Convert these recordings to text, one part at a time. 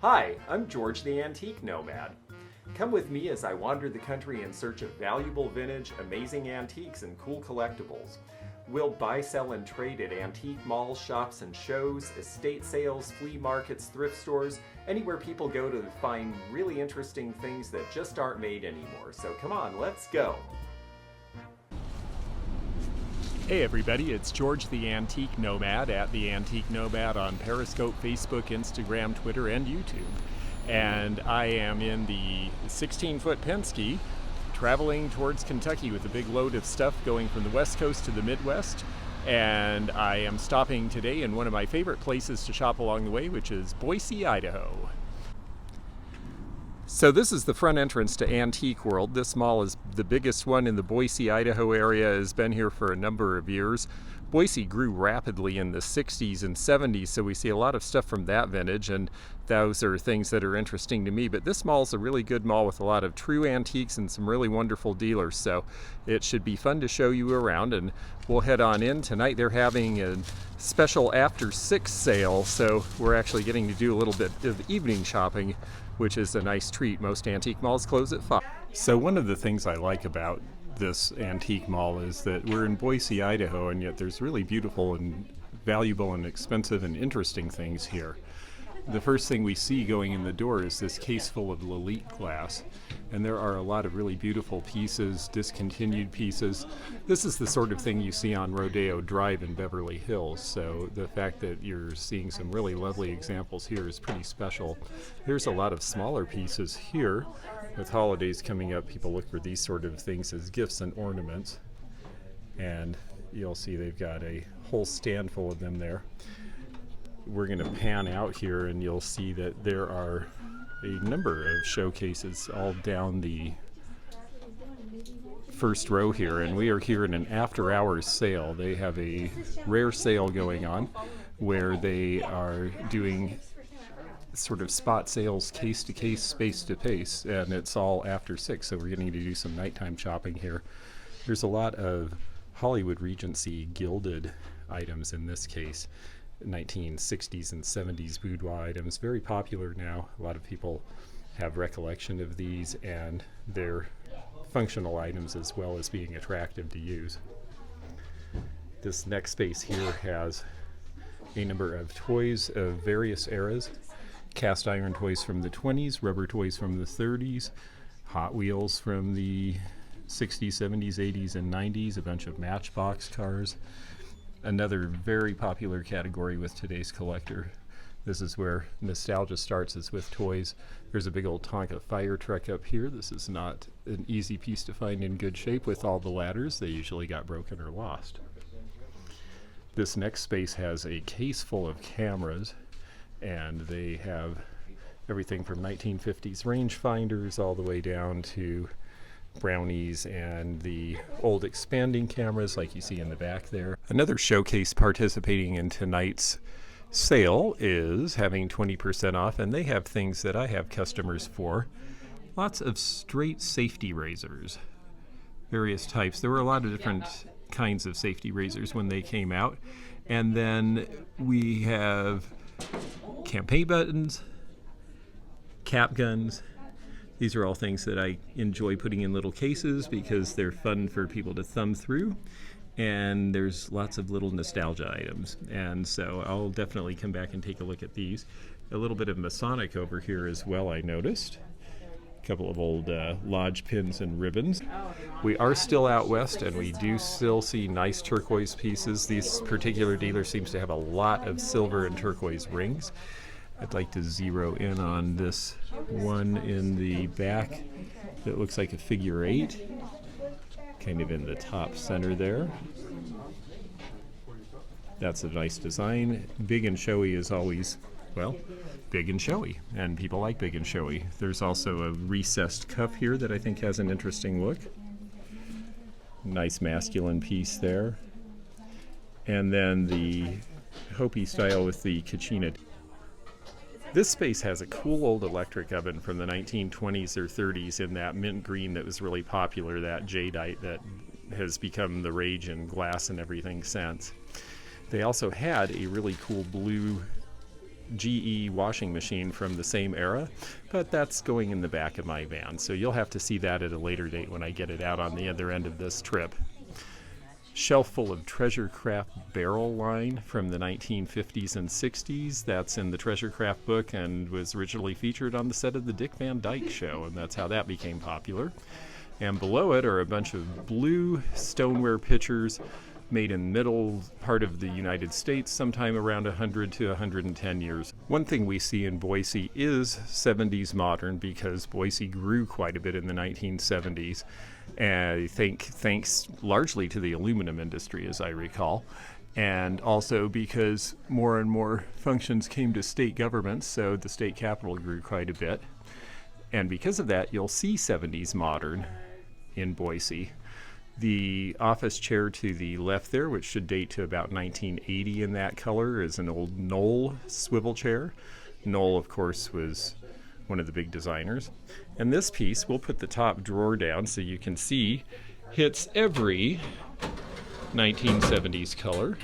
Hi, I'm George the Antique Nomad. Come with me as I wander the country in search of valuable vintage, amazing antiques, and cool collectibles. We'll buy, sell, and trade at antique malls, shops, and shows, estate sales, flea markets, thrift stores, anywhere people go to find really interesting things that just aren't made anymore. So come on, let's go! Hey everybody, it's George the Antique Nomad at The Antique Nomad on Periscope, Facebook, Instagram, Twitter, and YouTube. And I am in the 16-foot Penske traveling towards Kentucky with a big load of stuff going from the West Coast to the Midwest. And I am stopping today in one of my favorite places to shop along the way, which is Boise, Idaho. So this is the front entrance to Antique World. This mall is the biggest one in the Boise, Idaho area, has been here for a number of years. Boise grew rapidly in the 60s and 70s, so we see a lot of stuff from that vintage, and those are things that are interesting to me. But this mall is a really good mall with a lot of true antiques and some really wonderful dealers, so it should be fun to show you around, and we'll head on in. Tonight they're having a special after 6 sale, so we're actually getting to do a little bit of evening shopping, which is a nice treat. Most antique malls close at 5. So one of the things I like about this antique mall is that we're in Boise, Idaho, and yet there's really beautiful and valuable and expensive and interesting things here. The first thing we see going in the door is this case full of Lalit Glass, and there are a lot of really beautiful pieces, discontinued pieces. This is the sort of thing you see on Rodeo Drive in Beverly Hills, so the fact that you're seeing some really lovely examples here is pretty special. There's a lot of smaller pieces here. With holidays coming up, people look for these sort of things as gifts and ornaments, and you'll see they've got a whole stand full of them there. We're going to pan out here and you'll see that there are a number of showcases all down the first row here, and we are here in an after hours sale. They have a rare sale going on where they are doing sort of spot sales, case to case, space to space, and it's all after 6, so we're getting to do some nighttime shopping here. There's a lot of Hollywood Regency gilded items in this case. 1960s and 70s boudoir items, very popular now. A lot of people have recollection of these, and they're functional items as well as being attractive to use. This next space here has a number of toys of various eras. Cast iron toys from the 20s, rubber toys from the 30s, Hot Wheels from the 60s, 70s, 80s, and 90s, a bunch of Matchbox cars. Another very popular category with today's collector. This is where nostalgia starts, is with toys. There's a big old Tonka fire truck up here. This is not an easy piece to find in good shape with all the ladders. They usually got broken or lost. This next space has a case full of cameras, and they have everything from 1950s rangefinders all the way down to brownies and the old expanding cameras like you see in the back there. Another showcase participating in tonight's sale is having 20% off, and they have things that I have customers for. Lots of straight safety razors, various types. There were a lot of different kinds of safety razors when they came out. And then we have campaign buttons, cap guns. These are all things that I enjoy putting in little cases because they're fun for people to thumb through, and there's lots of little nostalgia items, and so I'll definitely come back and take a look at these. A little bit of Masonic over here as well, I noticed. A couple of old lodge pins and ribbons. We are still out west, and we do still see nice turquoise pieces. This particular dealer seems to have a lot of silver and turquoise rings. I'd like to zero in on this one in the back that looks like a figure 8, kind of in the top center there. That's a nice design. Big and showy is always, well, big and showy, and people like big and showy. There's also a recessed cuff here that I think has an interesting look. Nice masculine piece there. And then the Hopi style with the Kachina. This space has a cool old electric oven from the 1920s or 30s in that mint green that was really popular, that jadeite that has become the rage in glass and everything since. They also had a really cool blue GE washing machine from the same era, but that's going in the back of my van, so you'll have to see that at a later date when I get it out on the other end of this trip. Shelf full of Treasure Craft barrel line from the 1950s and 60s. That's in the Treasure Craft book and was originally featured on the set of the Dick Van Dyke Show, and that's how that became popular. And below it are a bunch of blue stoneware pitchers made in the middle part of the United States, sometime around 100 to 110 years. One thing we see in Boise is 70s modern, because Boise grew quite a bit in the 1970s. And I think thanks largely to the aluminum industry, as I recall, and also because more and more functions came to state governments, so the state capitol grew quite a bit. And because of that, you'll see 70s modern in Boise. The office chair to the left there, which should date to about 1980 in that color, is an old Knoll swivel chair. Knoll, of course, was one of the big designers. And this piece, we'll put the top drawer down so you can see, hits every 1970s color.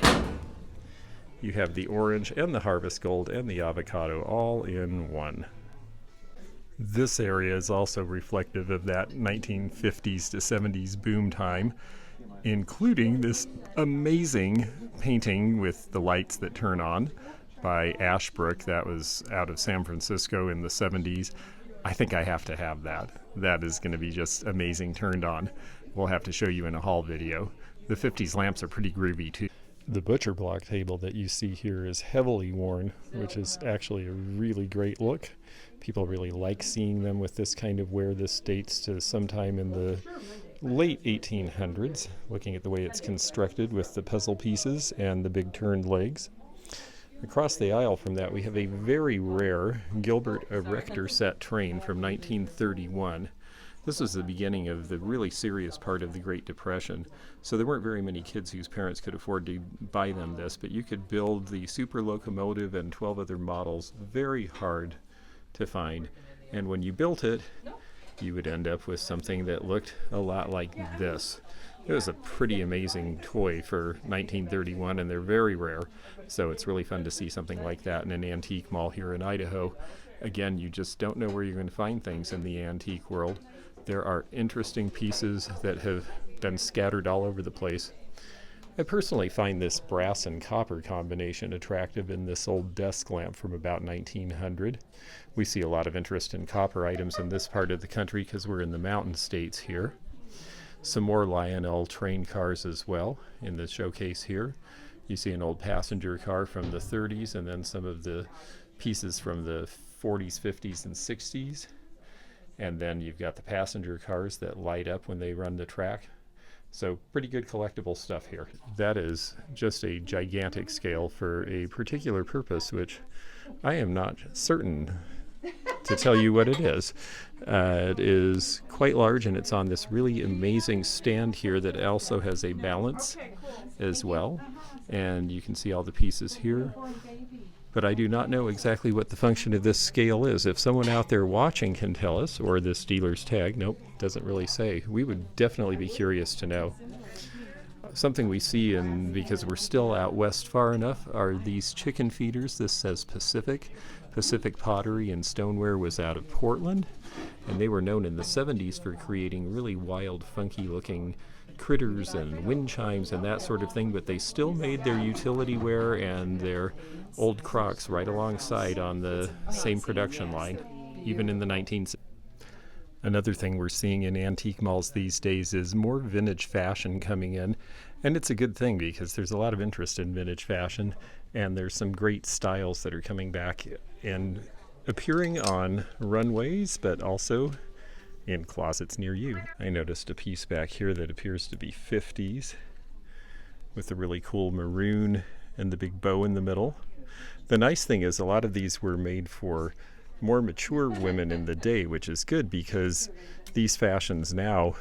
You have the orange and the harvest gold and the avocado all in one. This area is also reflective of that 1950s to 70s boom time, including this amazing painting with the lights that turn on by Ashbrook. That was out of San Francisco in the 70s. I think I have to have that. That is going to be just amazing turned on. We'll have to show you in a haul video. The 50s lamps are pretty groovy too. The butcher block table that you see here is heavily worn, which is actually a really great look. People really like seeing them with this kind of wear. This dates to sometime in the late 1800s, looking at the way it's constructed with the puzzle pieces and the big turned legs. Across the aisle from that, we have a very rare Gilbert Erector set train from 1931. This was the beginning of the really serious part of the Great Depression, so there weren't very many kids whose parents could afford to buy them this, but you could build the super locomotive and 12 other models very hard to find, and when you built it, you would end up with something that looked a lot like this. It was a pretty amazing toy for 1931, and they're very rare, so it's really fun to see something like that in an antique mall here in Idaho. Again, you just don't know where you're going to find things in the antique world. There are interesting pieces that have been scattered all over the place. I personally find this brass and copper combination attractive in this old desk lamp from about 1900. We see a lot of interest in copper items in this part of the country because we're in the mountain states here. Some more Lionel train cars as well in the showcase here. You see an old passenger car from the 30s, and then some of the pieces from the 40s, 50s, and 60s. And then you've got the passenger cars that light up when they run the track. So pretty good collectible stuff here. That is just a gigantic scale for a particular purpose, which I am not certain to tell you what it is. It is quite large, and it's on this really amazing stand here that also has a balance as well. And you can see all the pieces here. But I do not know exactly what the function of this scale is. If someone out there watching can tell us, or this dealer's tag, nope, doesn't really say. We would definitely be curious to know. Something we see, and because we're still out west far enough, are these chicken feeders. This says Pacific. Pacific Pottery and Stoneware was out of Portland, and they were known in the 70s for creating really wild, funky-looking critters and wind chimes and that sort of thing, but they still made their utility ware and their old Crocs right alongside on the same production line, even in the 1970s. Another thing we're seeing in antique malls these days is more vintage fashion coming in, and it's a good thing because there's a lot of interest in vintage fashion, and there's some great styles that are coming back and appearing on runways, but also in closets near you. I noticed a piece back here that appears to be 50s with the really cool maroon and the big bow in the middle. The nice thing is a lot of these were made for more mature women in the day, which is good because these fashions now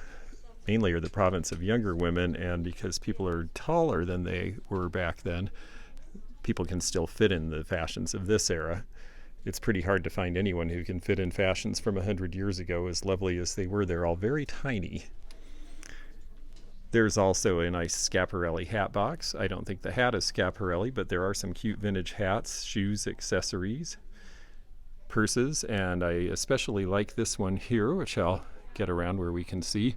mainly are the province of younger women, and because people are taller than they were back then, people can still fit in the fashions of this era. It's pretty hard to find anyone who can fit in fashions from 100 years ago, as lovely as they were. They're all very tiny. There's also a nice Schiaparelli hat box. I don't think the hat is Schiaparelli, but there are some cute vintage hats, shoes, accessories, purses, and I especially like this one here, which I'll get around where we can see.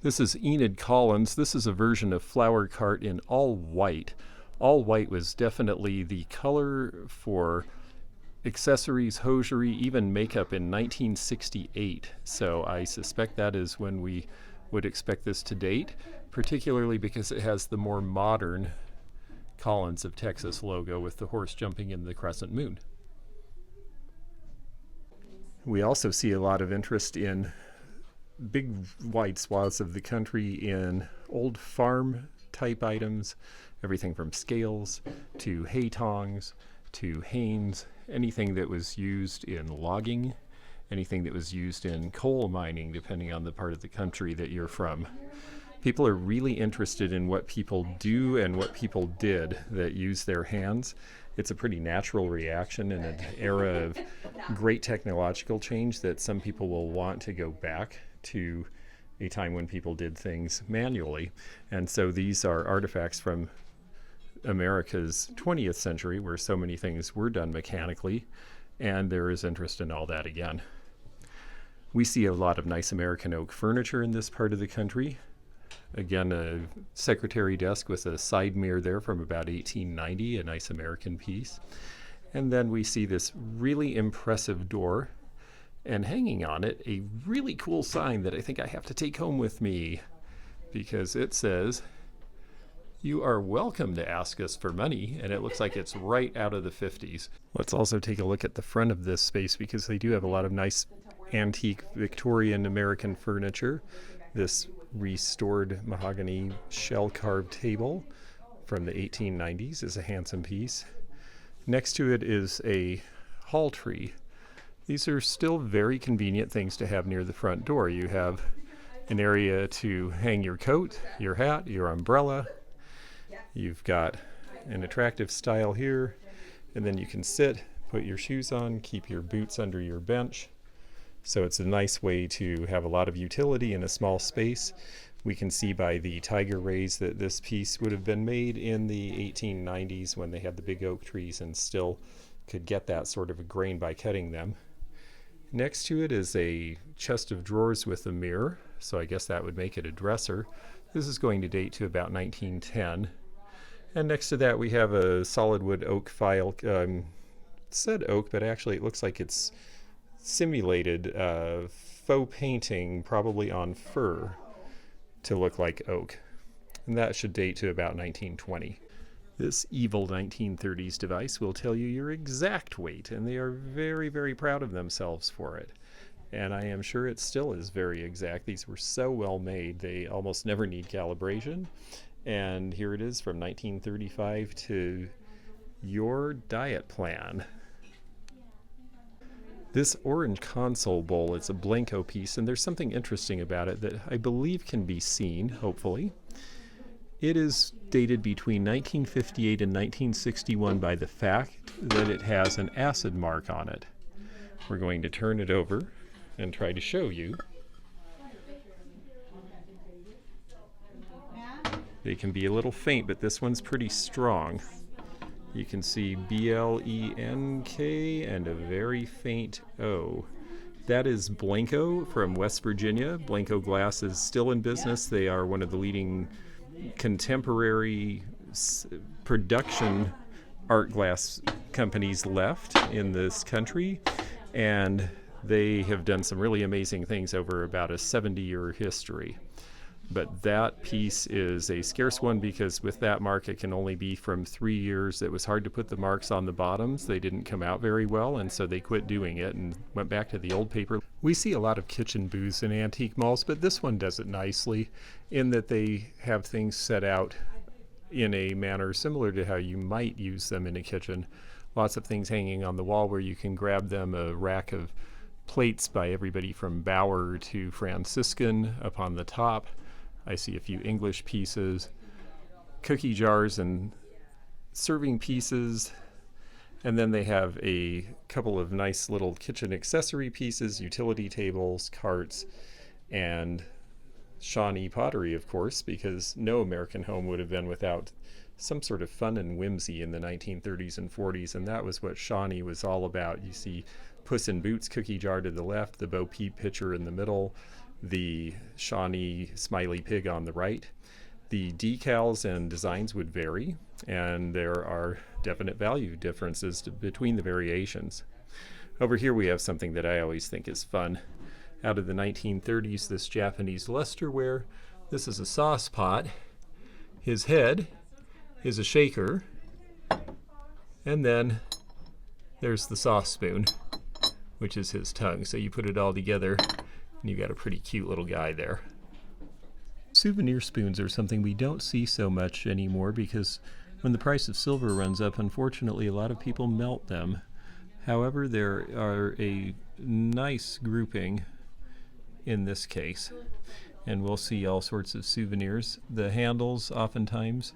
This is Enid Collins. This is a version of Flower Cart in all white. All white was definitely the color for accessories, hosiery, even makeup in 1968. So I suspect that is when we would expect this to date, particularly because it has the more modern Collins of Texas logo with the horse jumping in the crescent moon. We also see a lot of interest in big wide swaths of the country in old farm type items, everything from scales to hay tongs to hanes, anything that was used in logging, anything that was used in coal mining, depending on the part of the country that you're from. People are really interested in what people do and what people did that use their hands. It's a pretty natural reaction in an era of great technological change that some people will want to go back to a time when people did things manually. And so these are artifacts from America's 20th century, where so many things were done mechanically, and there is interest in all that again. We see a lot of nice American oak furniture in this part of the country. Again, a secretary desk with a side mirror there from about 1890, a nice American piece. And then we see this really impressive door, and hanging on it, a really cool sign that I think I have to take home with me, because it says, "You are welcome to ask us for money," and it looks like it's right out of the 50s. Let's also take a look at the front of this space, because they do have a lot of nice antique Victorian American furniture. This restored mahogany shell-carved table from the 1890s is a handsome piece. Next to it is a hall tree. These are still very convenient things to have near the front door. You have an area to hang your coat, your hat, your umbrella. You've got an attractive style here, and then you can sit, put your shoes on, keep your boots under your bench. So it's a nice way to have a lot of utility in a small space. We can see by the tiger rays that this piece would have been made in the 1890s when they had the big oak trees and still could get that sort of a grain by cutting them. Next to it is a chest of drawers with a mirror, so I guess that would make it a dresser. This is going to date to about 1910. And next to that we have a solid wood oak file. It said oak, but actually it looks like it's simulated faux painting, probably on fur, to look like oak. And that should date to about 1920. This evil 1930s device will tell you your exact weight, and they are very, very proud of themselves for it. And I am sure it still is very exact. These were so well made, they almost never need calibration. And here it is from 1935 to your diet plan. This orange console bowl is a Blanco piece, and there's something interesting about it that I believe can be seen, hopefully. It is dated between 1958 and 1961 by the fact that it has an acid mark on it. We're going to turn it over and try to show you. They can be a little faint, but this one's pretty strong. You can see B-L-E-N-K and a very faint O. That is Blanco from West Virginia. Blanco Glass is still in business. They are one of the leading contemporary production art glass companies left in this country, and they have done some really amazing things over about a 70-year history. But that piece is a scarce one because with that mark it can only be from 3 years. It was hard to put the marks on the bottoms. They didn't come out very well, and so they quit doing it and went back to the old paper. We see a lot of kitchen booths in antique malls, but this one does it nicely in that they have things set out in a manner similar to how you might use them in a kitchen. Lots of things hanging on the wall where you can grab them, a rack of plates by everybody from Bauer to Franciscan up on the top. I see a few English pieces, cookie jars and serving pieces, and then they have a couple of nice little kitchen accessory pieces, utility tables, carts, and Shawnee pottery, of course, because no American home would have been without some sort of fun and whimsy in the 1930s and 40s, and that was what Shawnee was all about. You see Puss in Boots cookie jar to the left, the Bo Peep pitcher in the middle, the Shawnee smiley pig on the right. The decals and designs would vary, and there are definite value differences between the variations. Over here we have something that I always think is fun. Out of the 1930s, this Japanese lusterware. This is a sauce pot. His head is a shaker. And then there's the sauce spoon, which is his tongue. So you put it all together, and you got a pretty cute little guy there. Souvenir spoons are something we don't see so much anymore because when the price of silver runs up, unfortunately, a lot of people melt them. However, there are a nice grouping in this case, and we'll see all sorts of souvenirs. The handles oftentimes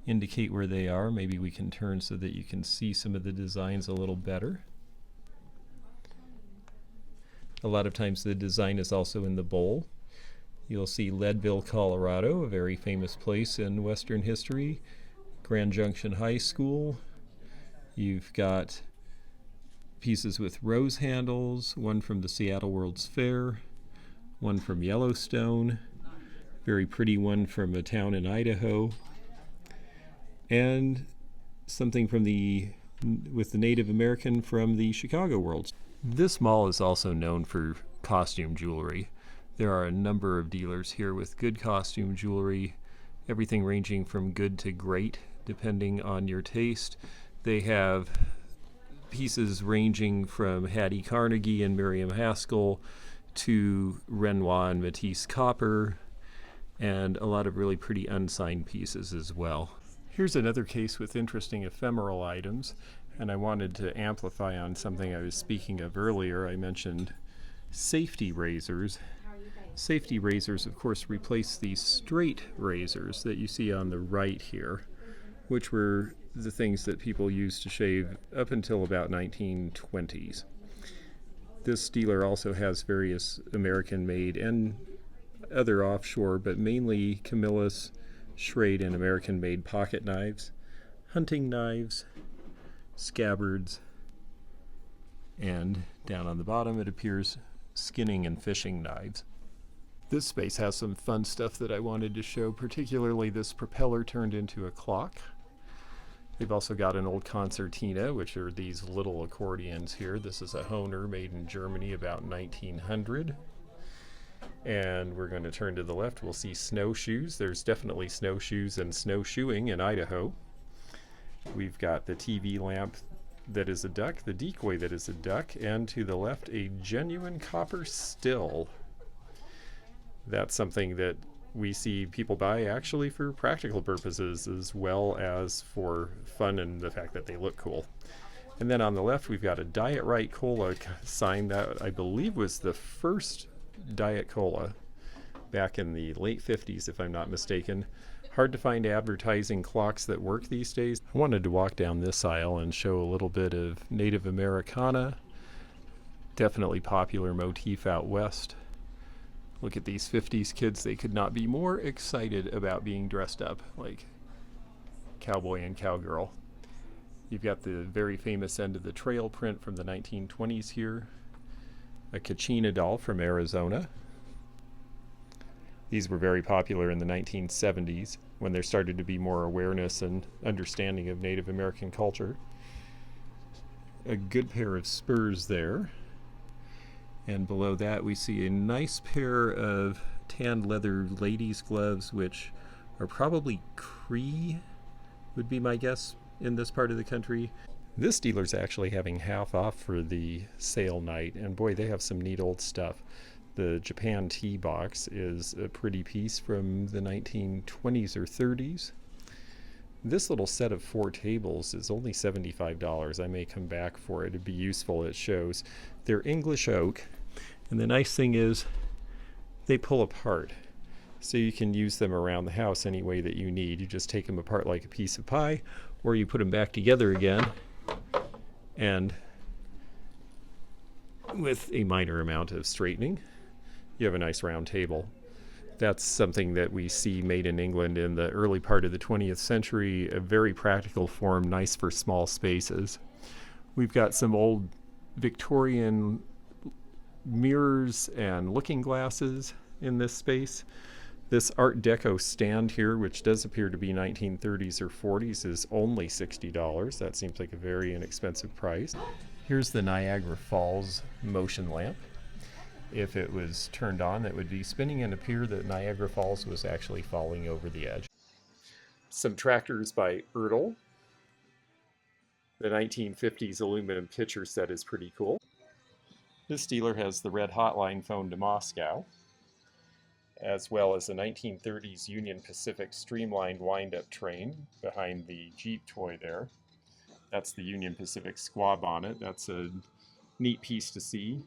indicate where they are. Maybe we can turn so that you can see some of the designs a little better. A lot of times the design is also in the bowl. You'll see Leadville, Colorado, a very famous place in Western history. Grand Junction High School. You've got pieces with rose handles, one from the Seattle World's Fair, one from Yellowstone, very pretty one from a town in Idaho, and something from with the Native American from the Chicago World. This mall is also known for costume jewelry. There are a number of dealers here with good costume jewelry, everything ranging from good to great, depending on your taste. They have pieces ranging from Hattie Carnegie and Miriam Haskell to Renoir and Matisse Copper, and a lot of really pretty unsigned pieces as well. Here's another case with interesting ephemeral items, and I wanted to amplify on something I was speaking of earlier. I mentioned safety razors. Safety razors, of course, replace these straight razors that you see on the right here, which were the things that people used to shave up until about 1920s. This dealer also has various American-made and other offshore, but mainly Camillus, Schrade, and American-made pocket knives, hunting knives, scabbards, and down on the bottom it appears skinning and fishing knives. This space has some fun stuff that I wanted to show, particularly this propeller turned into a clock. They've also got an old concertina, which are these little accordions here. This is a Hohner made in Germany about 1900. And we're going to turn to the left. We'll see snowshoes. There's definitely snowshoes and snowshoeing in Idaho. We've got the TV lamp that is a duck, the decoy that is a duck, and to the left, a genuine copper still. That's something that we see people buy actually for practical purposes as well as for fun and the fact that they look cool. And then on the left we've got a Diet Right Cola sign that I believe was the first Diet Cola back in the late 50s if I'm not mistaken. Hard to find advertising clocks that work these days. I wanted to walk down this aisle and show a little bit of Native Americana. Definitely popular motif out west. Look at these 50s kids. They could not be more excited about being dressed up like cowboy and cowgirl. You've got the very famous end of the trail print from the 1920s here. A Kachina Doll from Arizona. These were very popular in the 1970s when there started to be more awareness and understanding of Native American culture. A good pair of spurs there. And below that we see a nice pair of tanned leather ladies' gloves, which are probably Cree, would be my guess in this part of the country. This dealer's actually having half off for the sale night, and boy, they have some neat old stuff. The Japan tea box is a pretty piece from the 1920s or 30s. This little set of 4 tables is only $75. I may come back for it. It'd be useful. It shows they're English oak. And the nice thing is they pull apart. So you can use them around the house any way that you need. You just take them apart like a piece of pie, or you put them back together again. And with a minor amount of straightening, you have a nice round table. That's something that we see made in England in the early part of the 20th century, a very practical form, nice for small spaces. We've got some old Victorian mirrors and looking glasses in this space. This Art Deco stand here, which does appear to be 1930s or 40s, is only $60. That seems like a very inexpensive price. Here's the Niagara Falls motion lamp. If it was turned on, it would be spinning and appear that Niagara Falls was actually falling over the edge. Some tractors by Ertl. The 1950s aluminum pitcher set is pretty cool. This dealer has the red hotline phone to Moscow, as well as a 1930s Union Pacific streamlined wind-up train behind the Jeep toy there. That's the Union Pacific squab on it. That's a neat piece to see.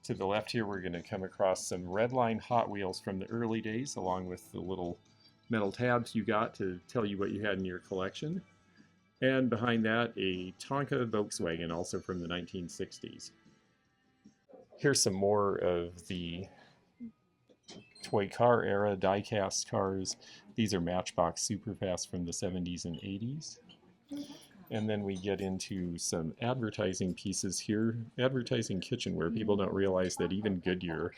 To the left here, we're going to come across some Redline Hot Wheels from the early days, along with the little metal tabs you got to tell you what you had in your collection. And behind that, a Tonka Volkswagen, also from the 1960s. Here's some more of the toy car era die-cast cars. These are Matchbox Superfast from the 70s and 80s. And then we get into some advertising pieces here. Advertising kitchenware. People don't realize that even Goodyear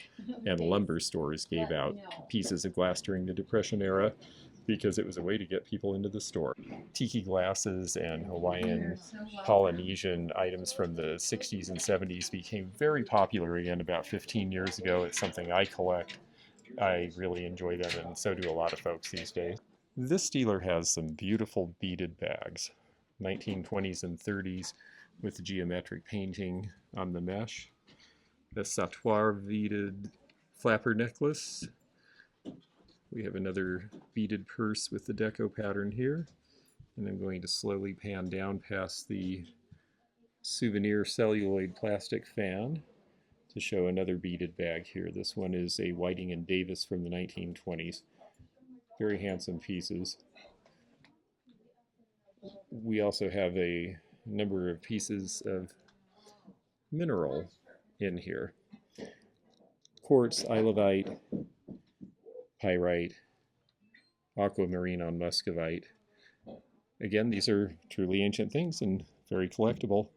and lumber stores gave out pieces of glass during the Depression era because it was a way to get people into the store. Tiki glasses and Hawaiian Polynesian items from the 60s and 70s became very popular again about 15 years ago. It's something I collect. I really enjoy them, and so do a lot of folks these days. This dealer has some beautiful beaded bags. 1920s and 30s with geometric painting on the mesh. The sautoir beaded flapper necklace. We have another beaded purse with the deco pattern here. And I'm going to slowly pan down past the souvenir celluloid plastic fan to show another beaded bag here. This one is a Whiting and Davis from the 1920s. Very handsome pieces. We also have a number of pieces of mineral in here. Quartz, islevite, pyrite, aquamarine on muscovite. Again, these are truly ancient things and very collectible.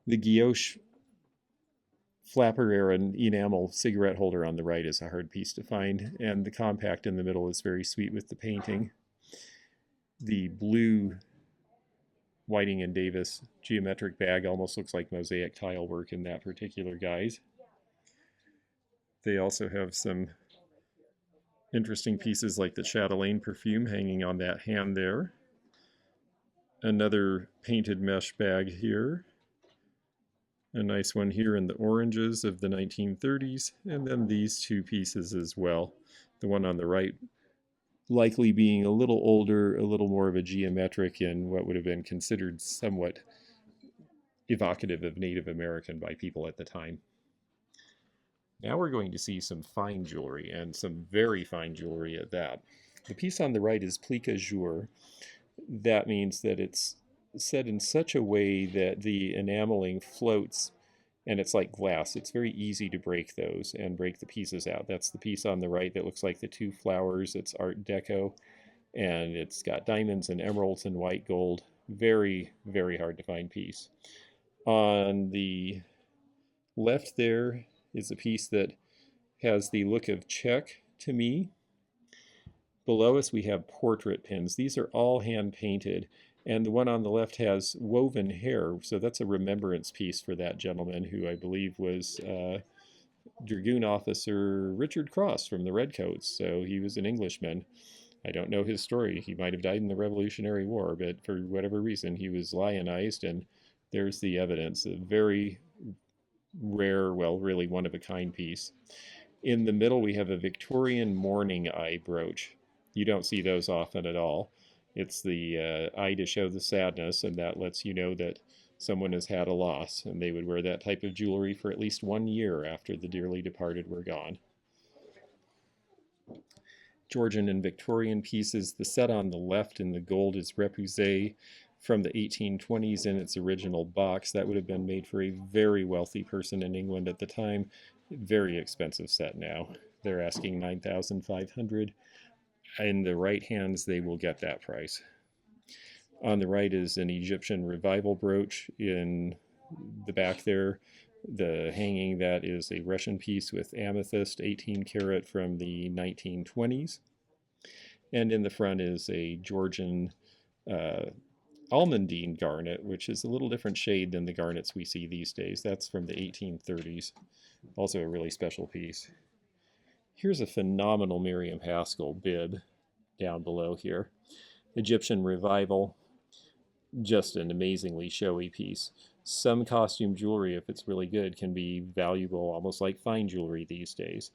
The guilloche flapper era enamel cigarette holder on the right is a hard piece to find, and the compact in the middle is very sweet with the painting. The blue Whiting and Davis geometric bag almost looks like mosaic tile work in that particular guise. They also have some interesting pieces like the Chatelaine perfume hanging on that hand there. Another painted mesh bag here. A nice one here in the oranges of the 1930s, and then these two pieces as well. The one on the right likely being a little older, a little more of a geometric and what would have been considered somewhat evocative of Native American by people at the time. Now we're going to see some fine jewelry, and some very fine jewelry at that. The piece on the right is plique jour. That means that it's set in such a way that the enameling floats, and it's like glass. It's very easy to break those and break the pieces out. That's the piece on the right that looks like the two flowers. It's Art Deco, and it's got diamonds and emeralds and white gold. Very, very hard to find piece. On the left there is a piece that has the look of Czech to me. Below us we have portrait pins. These are all hand painted, and the one on the left has woven hair, so that's a remembrance piece for that gentleman who I believe was Dragoon Officer Richard Cross from the Redcoats, so he was an Englishman. I don't know his story. He might have died in the Revolutionary War, but for whatever reason he was lionized, and there's the evidence. A very rare, well, really one-of-a-kind piece. In the middle we have a Victorian Mourning eye brooch. You don't see those often at all. It's the eye to show the sadness, and that lets you know that someone has had a loss, and they would wear that type of jewelry for at least 1 year after the dearly departed were gone. Georgian and Victorian pieces. The set on the left in the gold is Repoussé from the 1820s in its original box. That would have been made for a very wealthy person in England at the time. Very expensive set now. They're asking $9,500. In the right hands, they will get that price. On the right is an Egyptian revival brooch. In the back there, the hanging, that is a Russian piece with amethyst, 18 karat from the 1920s. And in the front is a Georgian almondine garnet, which is a little different shade than the garnets we see these days. That's from the 1830s. Also a really special piece. Here's a phenomenal Miriam Haskell bib down below here. Egyptian revival. Just an amazingly showy piece. Some costume jewelry, if it's really good, can be valuable, almost like fine jewelry these days.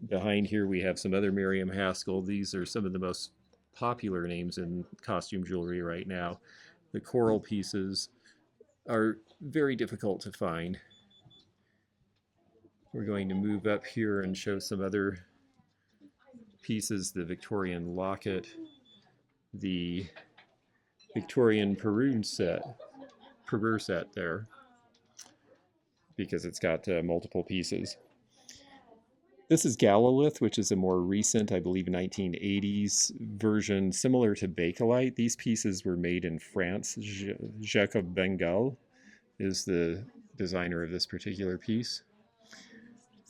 Behind here we have some other Miriam Haskell. These are some of the most popular names in costume jewelry right now. The coral pieces are very difficult to find. We're going to move up here and show some other pieces. The Victorian Locket, the Victorian Peru set there, because it's got multiple pieces. This is Galalith, which is a more recent, I believe, 1980s version, similar to Bakelite. These pieces were made in France. Jacob Bengal is the designer of this particular piece.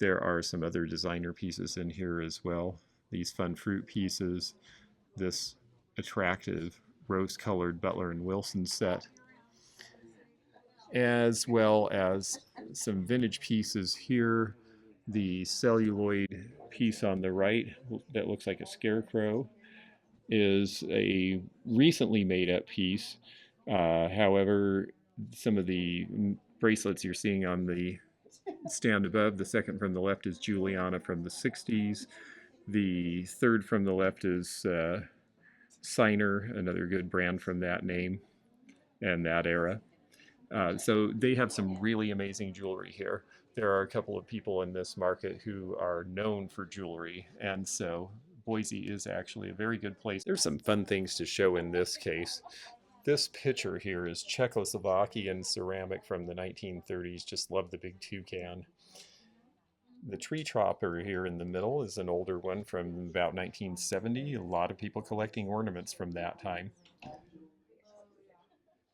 There are some other designer pieces in here as well. These fun fruit pieces, this attractive rose-colored Butler and Wilson set, as well as some vintage pieces here. The celluloid piece on the right that looks like a scarecrow is a recently made up piece. However, some of the bracelets you're seeing on the stand above, the second from the left is Juliana from the 60s. The third from the left is Signer, another good brand from that name and that era. So they have some really amazing jewelry here. There are a couple of people in this market who are known for jewelry, and so Boise is actually a very good place. There's some fun things to show in this case. This picture here is Czechoslovakian ceramic from the 1930s. Just love the big toucan. The tree topper here in the middle is an older one from about 1970. A lot of people collecting ornaments from that time.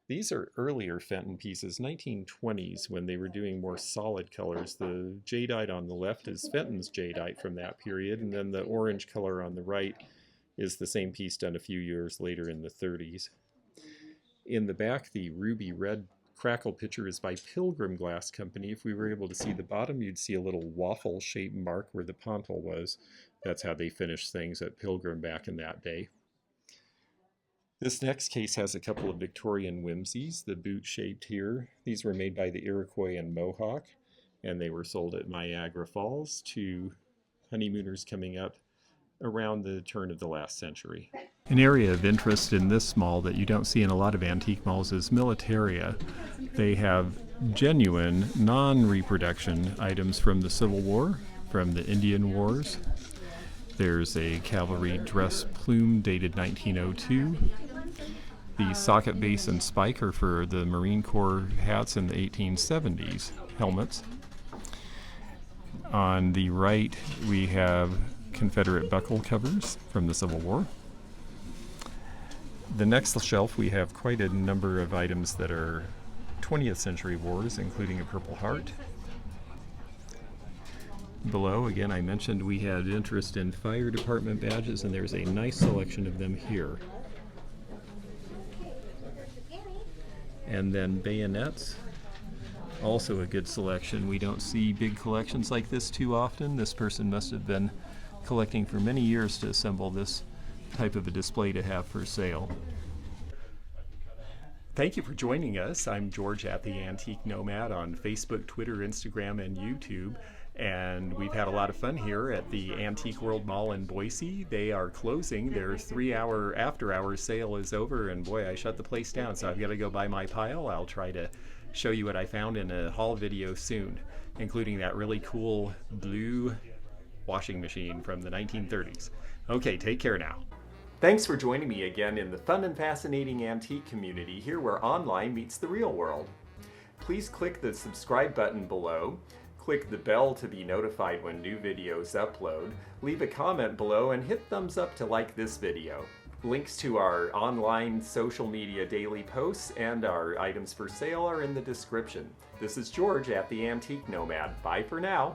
These are earlier Fenton pieces, 1920s, when they were doing more solid colors. The jadeite on the left is Fenton's jadeite from that period, and then the orange color on the right is the same piece done a few years later in the 30s. In the back, the ruby red Crackle picture is by Pilgrim Glass Company. If we were able to see the bottom, you'd see a little waffle-shaped mark where the pontil was. That's how they finished things at Pilgrim back in that day. This next case has a couple of Victorian whimsies, the boot-shaped here. These were made by the Iroquois and Mohawk, and they were sold at Niagara Falls to honeymooners coming up around the turn of the last century. An area of interest in this mall that you don't see in a lot of antique malls is Militaria. They have genuine, non-reproduction items from the Civil War, from the Indian Wars. There's a cavalry dress plume dated 1902. The socket base and spike are for the Marine Corps hats in the 1870s, helmets. On the right, we have Confederate buckle covers from the Civil War. The next shelf, we have quite a number of items that are 20th century wars, including a Purple Heart. Below, again, I mentioned we had interest in fire department badges, and there's a nice selection of them here. And then bayonets, also a good selection. We don't see big collections like this too often. This person must have been collecting for many years to assemble this type of a display to have for sale. Thank you for joining us. I'm George at the Antique Nomad on Facebook, Twitter, Instagram, and YouTube. And we've had a lot of fun here at the Antique World Mall in Boise. They are closing. Their 3-hour after-hours sale is over, and boy, I shut the place down, so I've got to go buy my pile. I'll try to show you what I found in a haul video soon, including that really cool blue washing machine from the 1930s. Okay, take care now. Thanks for joining me again in the fun and fascinating antique community, here where online meets the real world. Please click the subscribe button below. Click the bell to be notified when new videos upload. Leave a comment below and hit thumbs up to like this video. Links to our online social media daily posts and our items for sale are in the description. This is George at the Antique Nomad. Bye for now.